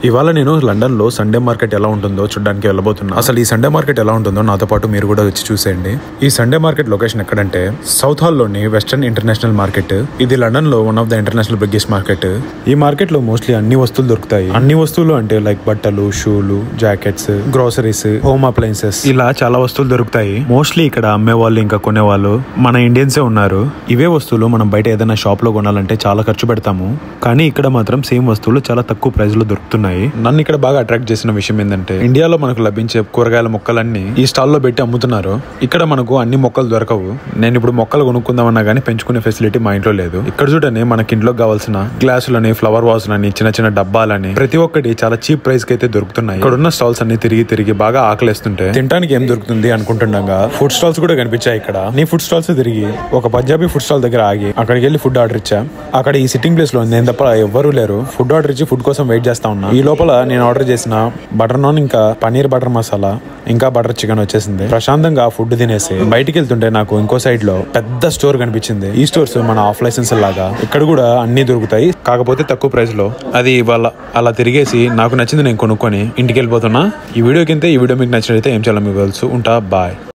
ఇవాళ నేను లండన్ లో సండే మార్కెట్ ఎలా ఉంటుందో చూడడానికి వెళ్ళబోతున్నా. అసలు ఈ సండే మార్కెట్ ఎలా ఉంటుందో నాతో పాటు మీరు కూడా వచ్చి చూసేయండి. ఈ సండే మార్కెట్ లొకేషన్ ఎక్కడంటే సౌత్ హాల్ లోని వెస్టర్న్ ఇంటర్నేషనల్ మార్కెట్. ఇది లండన్ లో one of the international biggest market. ఈ మార్కెట్ లో మోస్ట్లీ అన్ని వస్తువులు దొరుకుతాయి. అన్ని వస్తువులు అంటే లైక్ బట్టలు, షూలు, జాకెట్స్, గ్రోసరీస్, హోమ్ అప్లయన్సెస్, ఇలా చాలా వస్తువులు దొరుకుతాయి. మోస్ట్లీ ఇక్కడ అమ్మే వాళ్ళు ఇంకా కొనేవాళ్ళు మన ఇండియన్సే ఉన్నారు. ఇవే వస్తువులు మనం బయట ఏదైనా షాప్ లో కొనాలంటే చాలా ఖర్చు పెడతాము. కానీ ఇక్కడ మాత్రం సేమ్ వస్తువులు చాలా తక్కువ ప్రైస్ లో దొరుకుతున్నాయి. నన్ను ఇక్కడ బాగా అట్రాక్ట్ చేసిన విషయం ఏంటంటే ఇండియాలో మనకు లభించే కూరగాయల మొక్కలన్నీ ఈ స్టాల్లో పెట్టి అమ్ముతున్నారు. ఇక్కడ మనకు అన్ని మొక్కలు దొరకవు. నేను ఇప్పుడు మొక్కలు కొనుక్కుందామన్నా గానీ పెంచుకునే ఫెసిలిటీ మా ఇంట్లో లేదు. ఇక్కడ చూడండి, మనకి ఇంట్లో కావాల్సిన గ్లాసులని, ఫ్లవర్ వాజ్లని, చిన్న చిన్న డబ్బాలని ప్రతి ఒక్కటి చాలా చీప్ ప్రైస్ కి అయితే దొరుకుతున్నాయి. ఇక్కడ ఉన్న స్టాల్స్ అన్ని తిరిగి బాగా ఆకలేస్తుంటే తినడానికి ఏం దొరుకుతుంది అనుకుంటుండగా ఫుడ్ స్టాల్స్ కూడా కనిపించాయి. ఇక్కడ నీ ఫుడ్ స్టాల్స్ తిరిగి ఒక పంజాబీ ఫుడ్ స్టాల్ దగ్గర ఆగి అక్కడికి వెళ్ళి ఫుడ్ ఆర్డర్ ఇచ్చా. అక్కడ ఈ సిట్టింగ్ ప్లేస్ లో నేను తప్ప ఎవ్వరూ లేరు. ఫుడ్ ఆర్డర్ ఇచ్చి ఫుడ్ కోసం వెయిట్ చేస్తా ఉన్నా. ఈ లోపల నేను ఆర్డర్ చేసిన బటర్ నాన్, ఇంకా పనీర్ బటర్ మసాలా, ఇంకా బటర్ చికెన్ వచ్చేసింది. ప్రశాంతంగా ఫుడ్ తినేసి బయటికి వెళ్తుంటే నాకు ఇంకో సైడ్ లో పెద్ద స్టోర్ కనిపించింది. ఈ స్టోర్స్ మన ఆఫ్ లైసెన్స్ లాగా ఇక్కడ కూడా అన్ని దొరుకుతాయి, కాకపోతే తక్కువ ప్రైస్ లో. అది ఇవాళ అలా తిరిగేసి నాకు నచ్చింది నేను కొనుక్కొని ఇంటికి వెళ్ళిపోతున్నా. ఈ వీడియో కింద ఈ వీడియో మీకు నచ్చినట్లయితే ఏం చేయాలో మీకు తెలుసు. ఉంటా, బాయ్.